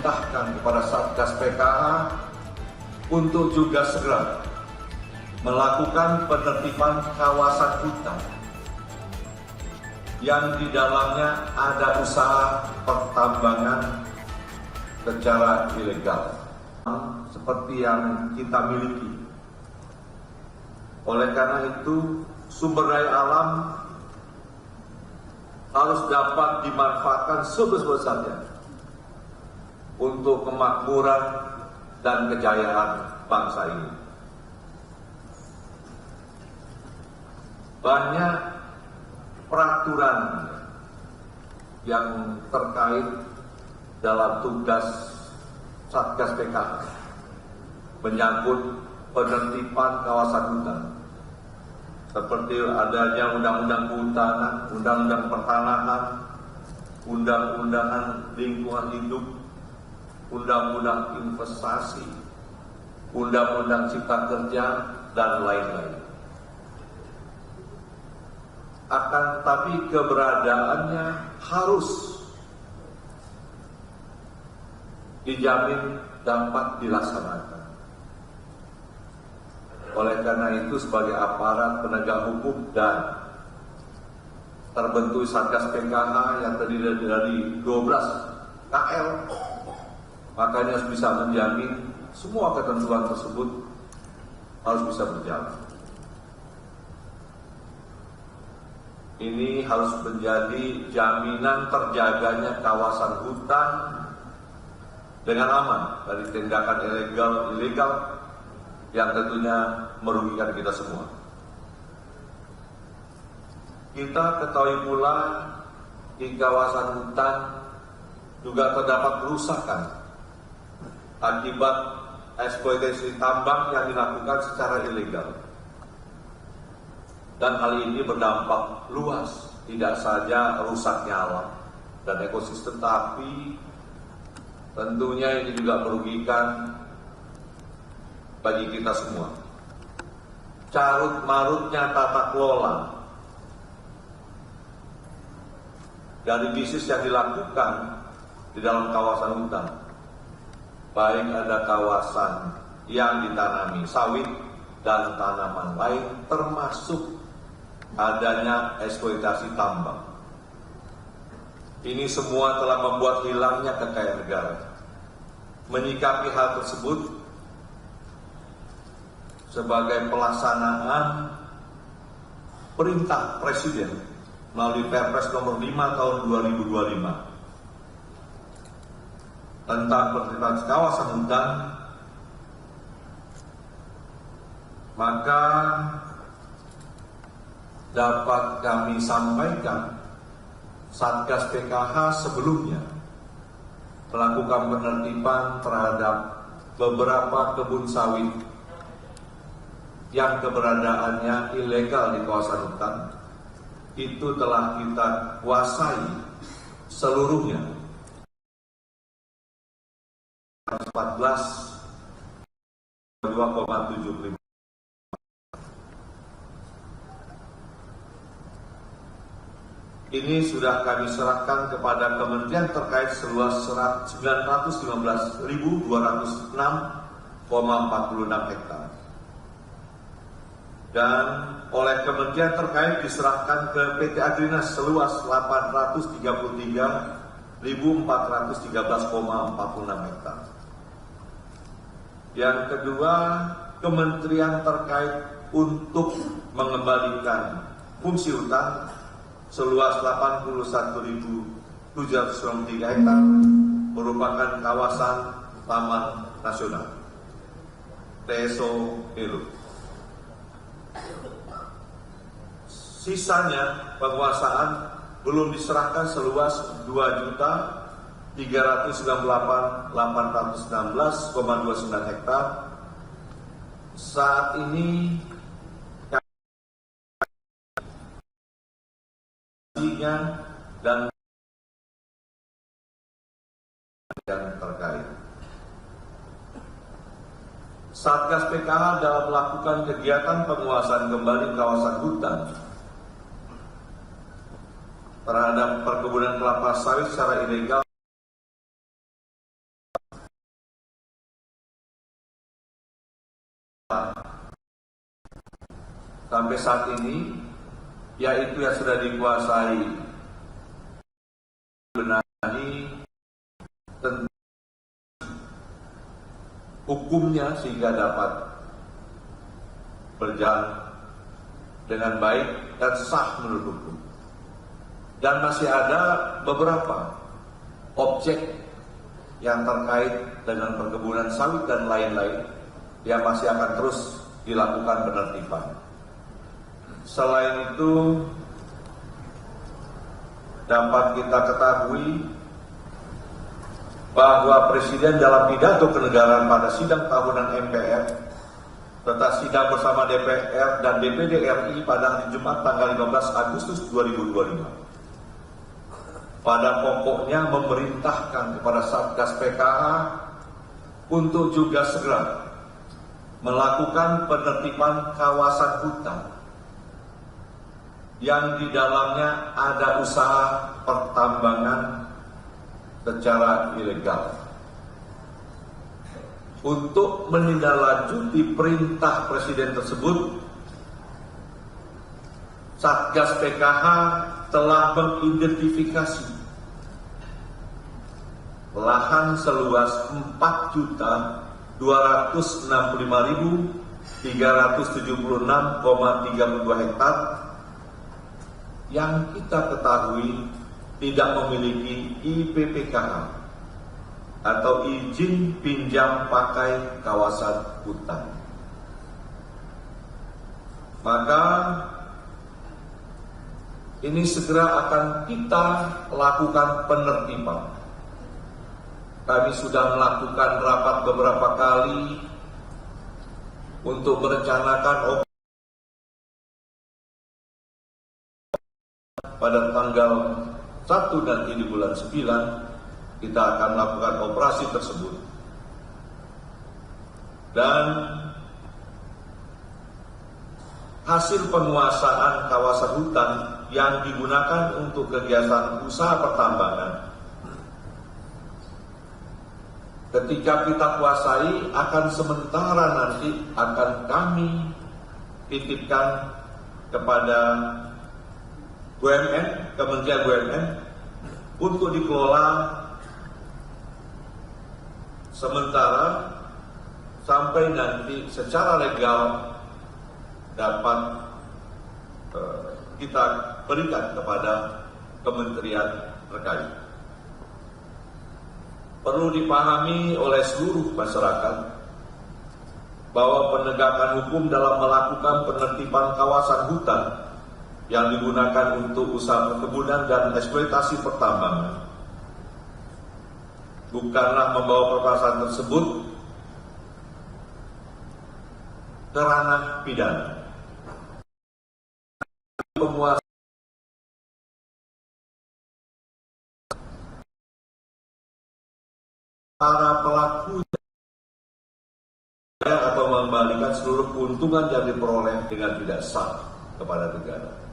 memerintahkan kepada Satgas PKH untuk juga segera melakukan penertiban kawasan hutan yang di dalamnya ada usaha pertambangan secara ilegal seperti yang kita miliki. Oleh karena itu, sumber daya alam harus dapat dimanfaatkan sebesar-besarnya untuk kemakmuran dan kejayaan bangsa ini. Banyak peraturan yang terkait dalam tugas Satgas PKH menyangkut penertiban kawasan hutan, seperti adanya undang-undang kehutanan, undang-undang pertanahan, undang-undangan lingkungan hidup, undang-undang investasi, undang-undang cipta kerja, dan lain-lain. Akan tetapi keberadaannya harus dijamin dapat dilaksanakan. Oleh karena itu, sebagai aparat penegak hukum dan terbentuk Satgas PKH yang terdiri dari 12 KL, makanya harus bisa menjamin semua ketentuan tersebut harus bisa berjalan. Ini harus menjadi jaminan terjaganya kawasan hutan dengan aman dari tindakan ilegal yang tentunya merugikan kita semua. Kita ketahui pula di kawasan hutan juga terdapat kerusakan akibat eksploitasi tambang yang dilakukan secara ilegal. Dan hal ini berdampak luas, tidak saja rusaknya alam dan ekosistem, tapi tentunya ini juga merugikan bagi kita semua. Carut-marutnya tata kelola dari bisnis yang dilakukan di dalam kawasan hutan, baik ada kawasan yang ditanami sawit dan tanaman lain, termasuk adanya eksploitasi tambang. Ini semua telah membuat hilangnya kekayaan negara. Menyikapi hal tersebut sebagai pelaksanaan perintah Presiden melalui Perpres nomor 5 tahun 2025 tentang penertiban kawasan hutan, maka dapat kami sampaikan Satgas PKH sebelumnya melakukan penertiban terhadap beberapa kebun sawit yang keberadaannya ilegal di kawasan hutan. Itu telah kita kuasai seluruhnya. 2,75. Ini sudah kami serahkan kepada kementerian terkait seluas 915.206,46 hektar. Dan oleh kementerian terkait diserahkan ke PT Agrinas seluas 833.413,46 hektar. Yang kedua, kementerian terkait untuk mengembalikan fungsi hutan seluas 81.793 hektar merupakan kawasan Taman Nasional TSO Helo. Sisanya penguasaan belum diserahkan seluas 2.398.816,29 hektar. Saat ini dan yang terkait. Satgas PKH dalam melakukan kegiatan penguasaan kembali kawasan hutan terhadap perkebunan kelapa sawit secara ilegal sampai saat ini, yaitu yang sudah dikuasai benahi tentang hukumnya sehingga dapat berjalan dengan baik dan sah menurut hukum. Dan masih ada beberapa objek yang terkait dengan perkebunan sawit dan lain-lain yang masih akan terus dilakukan penertiban. Selain itu, dapat kita ketahui bahwa Presiden dalam pidato kenegaraan pada sidang tahunan MPR serta sidang bersama DPR dan DPD RI pada hari Jumat tanggal 15 Agustus 2025 pada pokoknya memerintahkan kepada Satgas PKH untuk juga segera melakukan penertiban kawasan hutan yang di dalamnya ada usaha pertambangan secara ilegal. Untuk menindaklanjuti perintah Presiden tersebut, Satgas PKH telah mengidentifikasi lahan seluas 4.265.376,32 hektar yang kita ketahui tidak memiliki IPPKH atau izin pinjam pakai kawasan hutan. Maka ini segera akan kita lakukan penertiban. Kami sudah melakukan rapat beberapa kali untuk merencanakan pada tanggal 1 nanti di bulan 9 kita akan melakukan operasi tersebut. Dan hasil penguasaan kawasan hutan yang digunakan untuk kegiatan usaha pertambangan ketika kita kuasai akan sementara nanti akan kami titipkan kepada BUMN, Kementerian BUMN untuk dikelola sementara sampai nanti secara legal dapat kita berikan kepada kementerian terkait. Perlu dipahami oleh seluruh masyarakat bahwa penegakan hukum dalam melakukan penertiban kawasan hutan yang digunakan untuk usaha perkebunan dan eksploitasi pertambangan bukanlah membawa permasalahan tersebut ke ranah pidana. Penguasa para pelaku atau mengembalikan seluruh keuntungan yang diperoleh dengan tidak sah kepada negara.